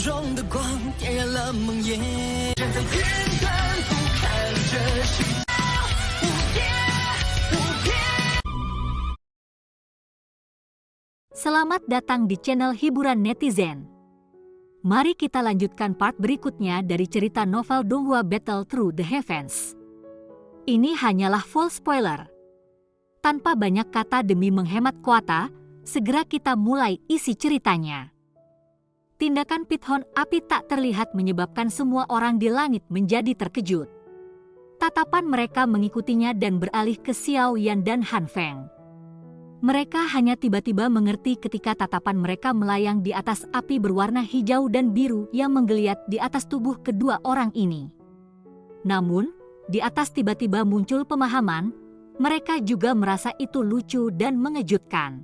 中的光点燃了梦魇，站在天端俯瞰着世界无边无边。 Selamat datang di channel hiburan netizen. Mari kita lanjutkan part berikutnya dari cerita novel Donghua Battle Through the Heavens. Ini hanyalah full spoiler. Tanpa banyak kata demi menghemat kuota, segera kita mulai isi ceritanya. Tindakan Pithon api tak terlihat menyebabkan semua orang di langit menjadi terkejut. Tatapan mereka mengikutinya dan beralih ke Xiao Yan dan Han Feng. Mereka hanya tiba-tiba mengerti ketika tatapan mereka melayang di atas api berwarna hijau dan biru yang menggeliat di atas tubuh kedua orang ini. Namun, di atas tiba-tiba muncul pemahaman, mereka juga merasa itu lucu dan mengejutkan.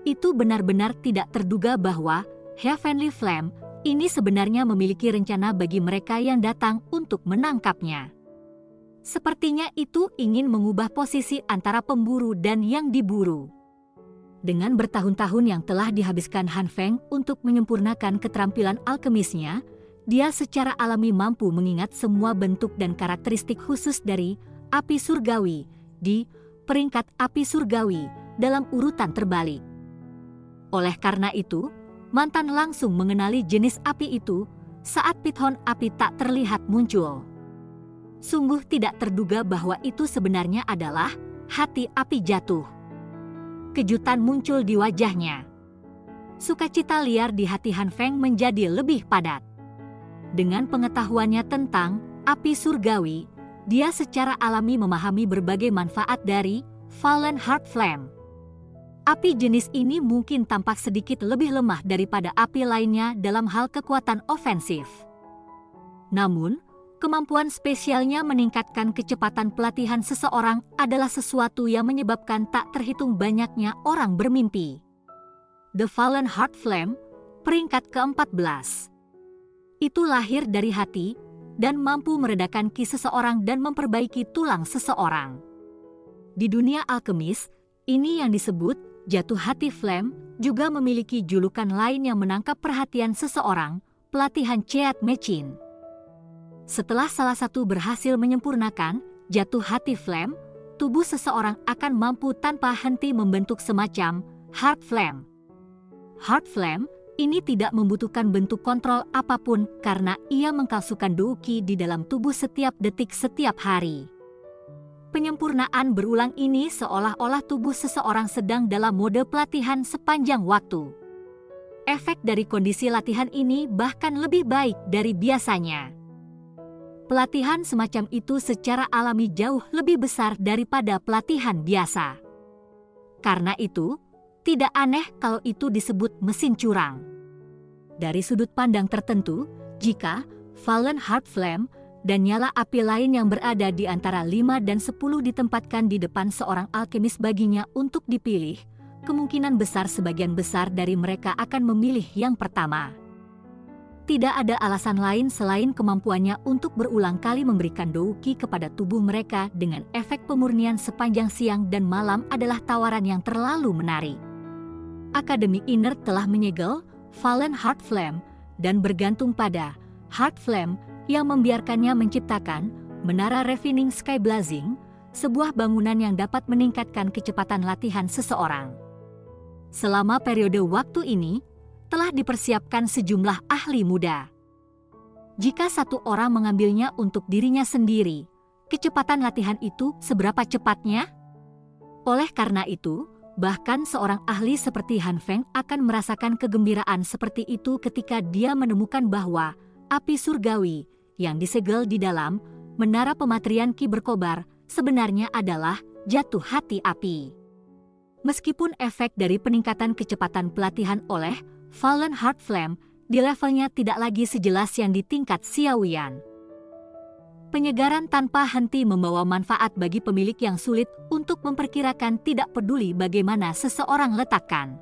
Itu benar-benar tidak terduga bahwa Heavenly Flame ini sebenarnya memiliki rencana bagi mereka yang datang untuk menangkapnya. Sepertinya itu ingin mengubah posisi antara pemburu dan yang diburu. Dengan bertahun-tahun yang telah dihabiskan Han Feng untuk menyempurnakan keterampilan alkemisnya, dia secara alami mampu mengingat semua bentuk dan karakteristik khusus dari api surgawi di peringkat api surgawi dalam urutan terbalik. Oleh karena itu, mantan langsung mengenali jenis api itu saat Pithon api tak terlihat muncul. Sungguh tidak terduga bahwa itu sebenarnya adalah hati api jatuh. Kejutan muncul di wajahnya. Sukacita liar di hati Han Feng menjadi lebih padat. Dengan pengetahuannya tentang api surgawi, dia secara alami memahami berbagai manfaat dari Fallen Heart Flame. Api jenis ini mungkin tampak sedikit lebih lemah daripada api lainnya dalam hal kekuatan ofensif. Namun, kemampuan spesialnya meningkatkan kecepatan pelatihan seseorang adalah sesuatu yang menyebabkan tak terhitung banyaknya orang bermimpi. The Fallen Heart Flame, peringkat ke-14. Itu lahir dari hati dan mampu meredakan ki seseorang dan memperbaiki tulang seseorang. Di dunia alkemis, ini yang disebut jatuh hati flame juga memiliki julukan lain yang menangkap perhatian seseorang, pelatihan Cheat Machine. Setelah salah satu berhasil menyempurnakan jatuh hati flame, tubuh seseorang akan mampu tanpa henti membentuk semacam heart flame. Heart flame ini tidak membutuhkan bentuk kontrol apapun karena ia mengkalsukan douki di dalam tubuh setiap detik setiap hari. Penyempurnaan berulang ini seolah-olah tubuh seseorang sedang dalam mode pelatihan sepanjang waktu. Efek dari kondisi latihan ini bahkan lebih baik dari biasanya. Pelatihan semacam itu secara alami jauh lebih besar daripada pelatihan biasa. Karena itu, tidak aneh kalau itu disebut mesin curang. Dari sudut pandang tertentu, jika Fallen Heart Flame dan nyala api lain yang berada di antara 5 dan 10 ditempatkan di depan seorang alkemis baginya untuk dipilih, kemungkinan besar sebagian besar dari mereka akan memilih yang pertama. Tidak ada alasan lain selain kemampuannya untuk berulang kali memberikan douki kepada tubuh mereka dengan efek pemurnian sepanjang siang dan malam adalah tawaran yang terlalu menarik. Akademi Inner telah menyegel Fallen Heart Flame dan bergantung pada Heart Flame yang membiarkannya menciptakan Menara Refining Sky Blazing, sebuah bangunan yang dapat meningkatkan kecepatan latihan seseorang. Selama periode waktu ini, telah dipersiapkan sejumlah ahli muda. Jika satu orang mengambilnya untuk dirinya sendiri, kecepatan latihan itu seberapa cepatnya? Oleh karena itu, bahkan seorang ahli seperti Han Feng akan merasakan kegembiraan seperti itu ketika dia menemukan bahwa api surgawi yang disegel di dalam menara pematrian ki berkobar sebenarnya adalah jatuh hati api. Meskipun efek dari peningkatan kecepatan pelatihan oleh Fallen Heart Flame di levelnya tidak lagi sejelas yang di tingkat Xiao Yan. Penyegaran tanpa henti membawa manfaat bagi pemilik yang sulit untuk memperkirakan, tidak peduli bagaimana seseorang letakkan.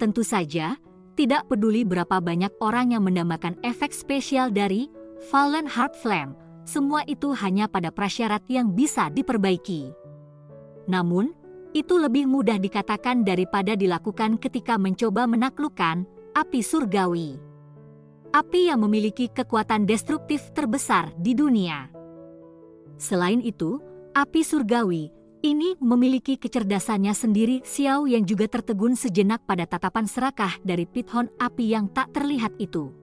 Tentu saja, tidak peduli berapa banyak orang yang mendambakan efek spesial dari Fallen Heart Flame, semua itu hanya pada prasyarat yang bisa diperbaiki. Namun, itu lebih mudah dikatakan daripada dilakukan ketika mencoba menaklukkan api surgawi. api yang memiliki kekuatan destruktif terbesar di dunia. Selain itu, api surgawi ini memiliki kecerdasannya sendiri. Xiao yang juga tertegun sejenak pada tatapan serakah dari pithon api yang tak terlihat itu.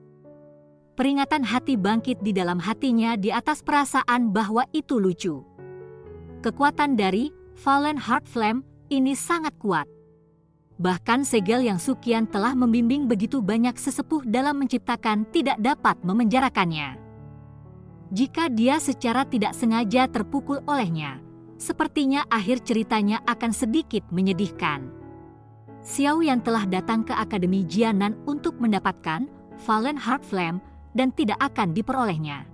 Peringatan hati bangkit di dalam hatinya di atas perasaan bahwa itu lucu. Kekuatan dari Fallen Heart Flame ini sangat kuat. Bahkan segel yang Suqian telah membimbing begitu banyak sesepuh dalam menciptakan tidak dapat memenjarakannya. Jika dia secara tidak sengaja terpukul olehnya, sepertinya akhir ceritanya akan sedikit menyedihkan. Xiao yang telah datang ke Akademi Jianan untuk mendapatkan Fallen Heart Flame dan tidak akan diperolehnya.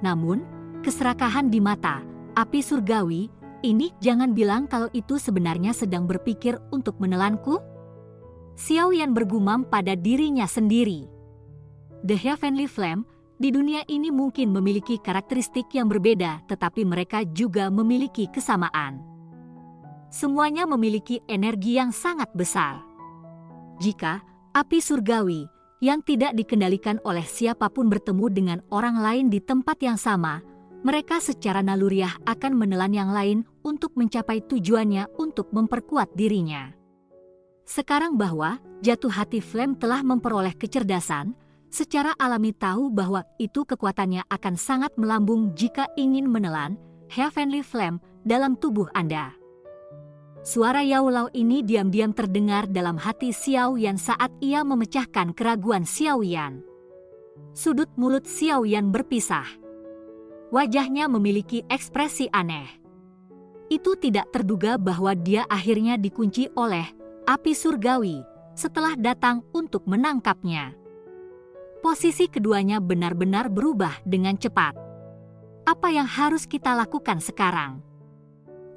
Namun, keserakahan di mata api surgawi ini, jangan bilang kalau itu sebenarnya sedang berpikir untuk menelanku. Xiao Yan bergumam pada dirinya sendiri. The Heavenly Flame di dunia ini mungkin memiliki karakteristik yang berbeda, tetapi mereka juga memiliki kesamaan. Semuanya memiliki energi yang sangat besar. Jika api surgawi yang tidak dikendalikan oleh siapapun bertemu dengan orang lain di tempat yang sama, mereka secara naluriah akan menelan yang lain untuk mencapai tujuannya untuk memperkuat dirinya. Sekarang bahwa jatuh hati Flame telah memperoleh kecerdasan, secara alami tahu bahwa itu kekuatannya akan sangat melambung jika ingin menelan Heavenly Flame dalam tubuh Anda. Suara Yao Lao ini diam-diam terdengar dalam hati Xiao Yan saat ia memecahkan keraguan Xiao Yan. Sudut mulut Xiao Yan berpisah. Wajahnya memiliki ekspresi aneh. Itu tidak terduga bahwa dia akhirnya dikunci oleh api surgawi setelah datang untuk menangkapnya. Posisi keduanya benar-benar berubah dengan cepat. Apa yang harus kita lakukan sekarang?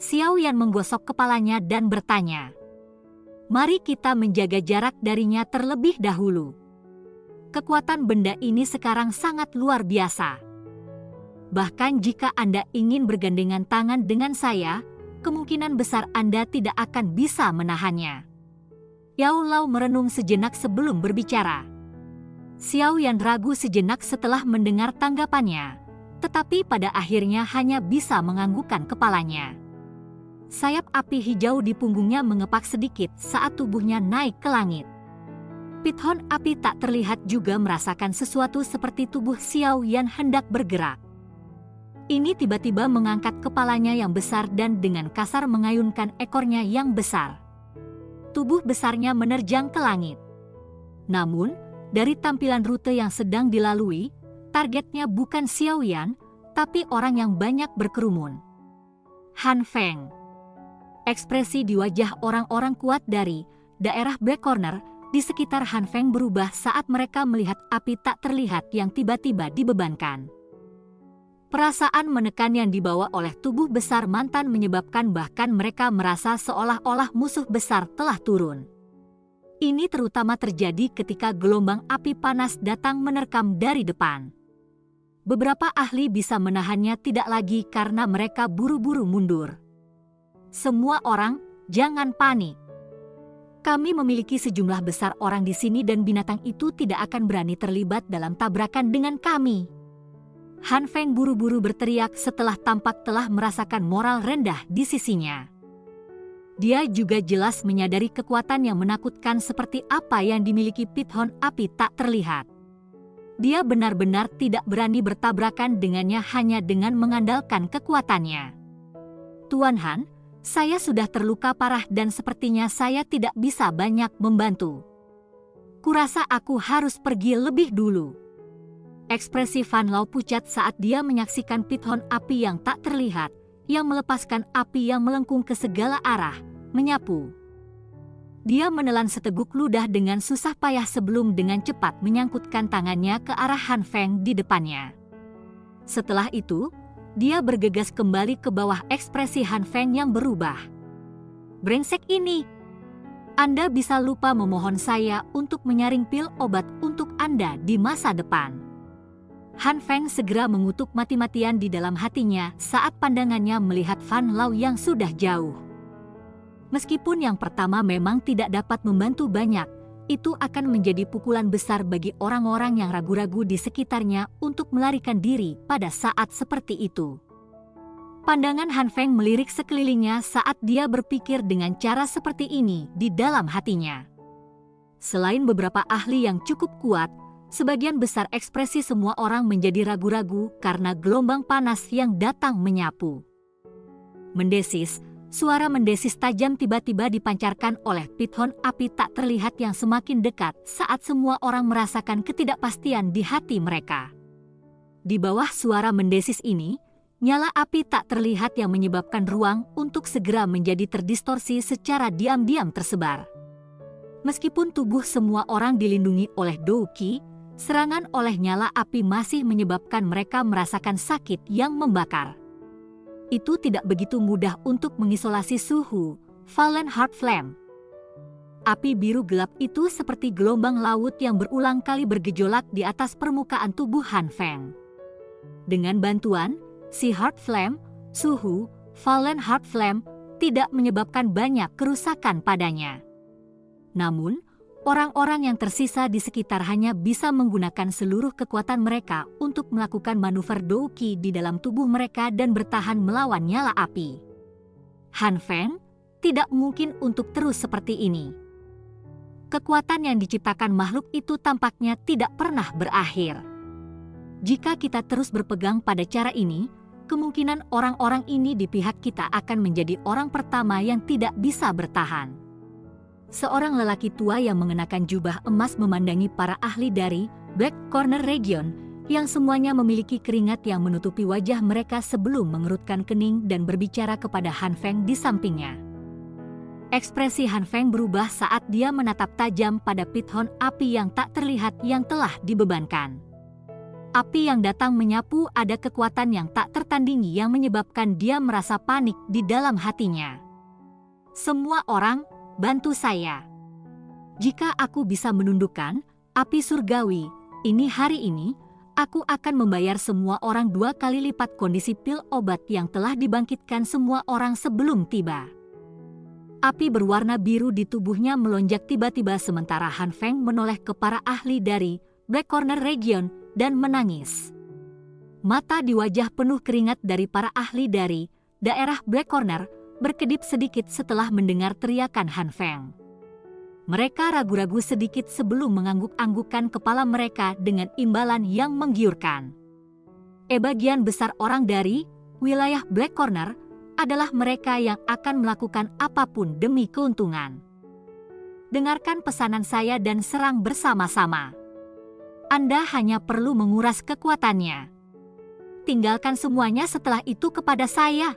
Xiao Yan menggosok kepalanya dan bertanya. Mari kita menjaga jarak darinya terlebih dahulu. Kekuatan benda ini sekarang sangat luar biasa. Bahkan jika Anda ingin bergandengan tangan dengan saya, kemungkinan besar Anda tidak akan bisa menahannya. Yao Lao merenung sejenak sebelum berbicara. Xiao Yan ragu sejenak setelah mendengar tanggapannya, tetapi pada akhirnya hanya bisa menganggukkan kepalanya. Sayap api hijau di punggungnya mengepak sedikit saat tubuhnya naik ke langit. Pithon api tak terlihat juga merasakan sesuatu seperti tubuh Xiao Yan hendak bergerak. Ini tiba-tiba mengangkat kepalanya yang besar dan dengan kasar mengayunkan ekornya yang besar. Tubuh besarnya menerjang ke langit. Namun, dari tampilan rute yang sedang dilalui, targetnya bukan Xiao Yan, tapi orang yang banyak berkerumun. Han Feng. Ekspresi di wajah orang-orang kuat dari daerah Black Corner di sekitar Han Feng berubah saat mereka melihat api tak terlihat yang tiba-tiba dibebankan. Perasaan menekan yang dibawa oleh tubuh besar mantan menyebabkan bahkan mereka merasa seolah-olah musuh besar telah turun. Ini terutama terjadi ketika gelombang api panas datang menerkam dari depan. Beberapa ahli bisa menahannya tidak lagi karena mereka buru-buru mundur. Semua orang, jangan panik. Kami memiliki sejumlah besar orang di sini dan binatang itu tidak akan berani terlibat dalam tabrakan dengan kami. Han Feng buru-buru berteriak setelah tampak telah merasakan moral rendah di sisinya. Dia juga jelas menyadari kekuatan yang menakutkan seperti apa yang dimiliki Pithon api tak terlihat. Dia benar-benar tidak berani bertabrakan dengannya hanya dengan mengandalkan kekuatannya. Tuan Han, saya sudah terluka parah dan sepertinya saya tidak bisa banyak membantu. Kurasa aku harus pergi lebih dulu. Ekspresi Fan Lao pucat saat dia menyaksikan Pithon api yang tak terlihat, yang melepaskan api yang melengkung ke segala arah, menyapu. Dia menelan seteguk ludah dengan susah payah sebelum dengan cepat menyangkutkan tangannya ke arah Han Feng di depannya. Setelah itu, dia bergegas kembali ke bawah. Ekspresi Han Feng yang berubah. Brengsek ini! Anda bisa lupa memohon saya untuk menyaring pil obat untuk Anda di masa depan. Han Feng segera mengutuk mati-matian di dalam hatinya saat pandangannya melihat Fan Lao yang sudah jauh. Meskipun yang pertama memang tidak dapat membantu banyak, itu akan menjadi pukulan besar bagi orang-orang yang ragu-ragu di sekitarnya untuk melarikan diri pada saat seperti itu. Pandangan Han Feng melirik sekelilingnya saat dia berpikir dengan cara seperti ini di dalam hatinya. Selain beberapa ahli yang cukup kuat, sebagian besar ekspresi semua orang menjadi ragu-ragu karena gelombang panas yang datang menyapu. Mendesis, suara mendesis tajam tiba-tiba dipancarkan oleh pithon api tak terlihat yang semakin dekat saat semua orang merasakan ketidakpastian di hati mereka. Di bawah suara mendesis ini, nyala api tak terlihat yang menyebabkan ruang untuk segera menjadi terdistorsi secara diam-diam tersebar. Meskipun tubuh semua orang dilindungi oleh Douqi, serangan oleh nyala api masih menyebabkan mereka merasakan sakit yang membakar. Itu tidak begitu mudah untuk mengisolasi suhu Fallen Heart Flame. Api biru gelap itu seperti gelombang laut yang berulang kali bergejolak di atas permukaan tubuh Han Feng. Dengan bantuan si Heart Flame, suhu Fallen Heart Flame tidak menyebabkan banyak kerusakan padanya. Namun, orang-orang yang tersisa di sekitar hanya bisa menggunakan seluruh kekuatan mereka untuk melakukan manuver Douqi di dalam tubuh mereka dan bertahan melawan nyala api. Han Feng tidak mungkin untuk terus seperti ini. Kekuatan yang diciptakan makhluk itu tampaknya tidak pernah berakhir. Jika kita terus berpegang pada cara ini, kemungkinan orang-orang ini di pihak kita akan menjadi orang pertama yang tidak bisa bertahan. Seorang lelaki tua yang mengenakan jubah emas memandangi para ahli dari Black Corner Region yang semuanya memiliki keringat yang menutupi wajah mereka sebelum mengerutkan kening dan berbicara kepada Han Feng di sampingnya. Ekspresi Han Feng berubah saat dia menatap tajam pada pithon api yang tak terlihat yang telah dibebankan. Api yang datang menyapu ada kekuatan yang tak tertandingi yang menyebabkan dia merasa panik di dalam hatinya. Semua orang, bantu saya. Jika aku bisa menundukkan api surgawi ini hari ini, aku akan membayar semua orang 2 kali lipat kondisi pil obat yang telah dibangkitkan semua orang sebelum tiba. Api berwarna biru di tubuhnya melonjak tiba-tiba sementara Han Feng menoleh ke para ahli dari Black Corner Region dan menangis. Mata di wajah penuh keringat dari para ahli dari daerah Black Corner berkedip sedikit setelah mendengar teriakan Han Feng. Mereka ragu-ragu sedikit sebelum mengangguk-anggukkan kepala mereka dengan imbalan yang menggiurkan. Bagian besar orang dari wilayah Black Corner adalah mereka yang akan melakukan apapun demi keuntungan. Dengarkan pesanan saya dan serang bersama-sama. Anda hanya perlu menguras kekuatannya. Tinggalkan semuanya setelah itu kepada saya.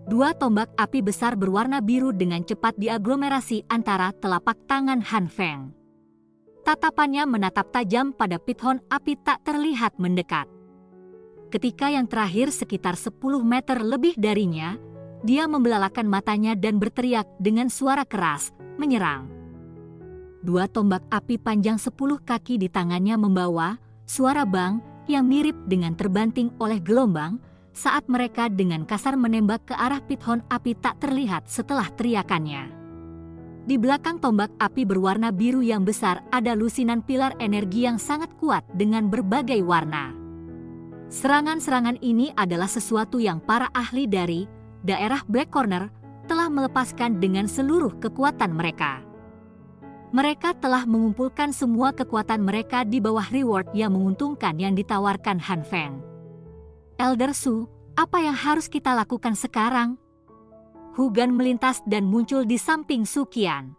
2 tombak api besar berwarna biru dengan cepat diaglomerasi antara telapak tangan Han Feng. Tatapannya menatap tajam pada pithon api tak terlihat mendekat. Ketika yang terakhir sekitar 10 meter lebih darinya, dia membelalakan matanya dan berteriak dengan suara keras, menyerang. 2 tombak api panjang 10 kaki di tangannya membawa suara bang yang mirip dengan terbanting oleh gelombang, saat mereka dengan kasar menembak ke arah pithon api tak terlihat setelah teriakannya. Di belakang tombak api berwarna biru yang besar ada lusinan pilar energi yang sangat kuat dengan berbagai warna. Serangan-serangan ini adalah sesuatu yang para ahli dari daerah Black Corner telah melepaskan dengan seluruh kekuatan mereka. Mereka telah mengumpulkan semua kekuatan mereka di bawah reward yang menguntungkan yang ditawarkan Han Feng. Elder Su, apa yang harus kita lakukan sekarang? Hu Gan melintas dan muncul di samping Su Qian.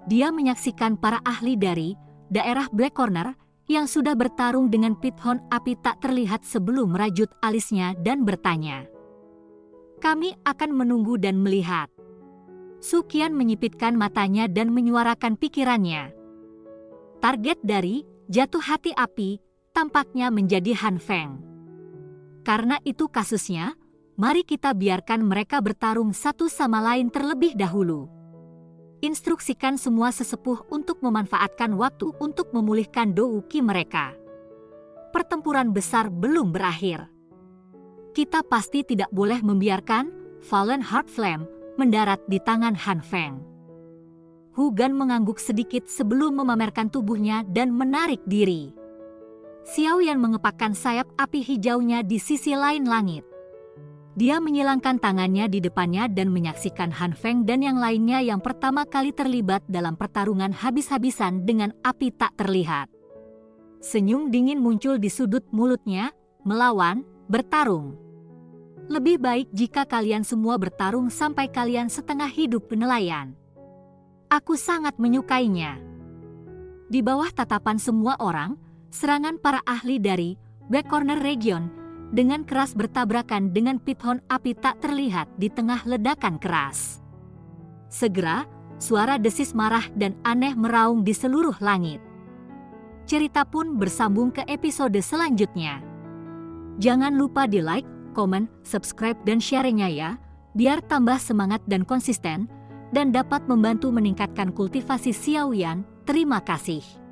Dia menyaksikan para ahli dari daerah Black Corner yang sudah bertarung dengan pithon api tak terlihat sebelum merajut alisnya dan bertanya. Kami akan menunggu dan melihat. Su Qian menyipitkan matanya dan menyuarakan pikirannya. Target dari jatuh hati api tampaknya menjadi Han Feng. Karena itu kasusnya, mari kita biarkan mereka bertarung satu sama lain terlebih dahulu. Instruksikan semua sesepuh untuk memanfaatkan waktu untuk memulihkan Douqi mereka. Pertempuran besar belum berakhir. Kita pasti tidak boleh membiarkan Fallen Heart Flame mendarat di tangan Han Feng. Hu Gan mengangguk sedikit sebelum memamerkan tubuhnya dan menarik diri. Xiao Yan mengepakkan sayap api hijaunya di sisi lain langit. Dia menyilangkan tangannya di depannya dan menyaksikan Han Feng dan yang lainnya yang pertama kali terlibat dalam pertarungan habis-habisan dengan api tak terlihat. Senyum dingin muncul di sudut mulutnya, melawan, bertarung. Lebih baik jika kalian semua bertarung sampai kalian setengah hidup nelayan. Aku sangat menyukainya. Di bawah tatapan semua orang, serangan para ahli dari Black Corner Region dengan keras bertabrakan dengan pithon api tak terlihat di tengah ledakan keras. Segera, suara desis marah dan aneh meraung di seluruh langit. Cerita pun bersambung ke episode selanjutnya. Jangan lupa di like, komen, subscribe dan share-nya ya, biar tambah semangat dan konsisten, dan dapat membantu meningkatkan kultivasi Xiao Yan. Terima kasih.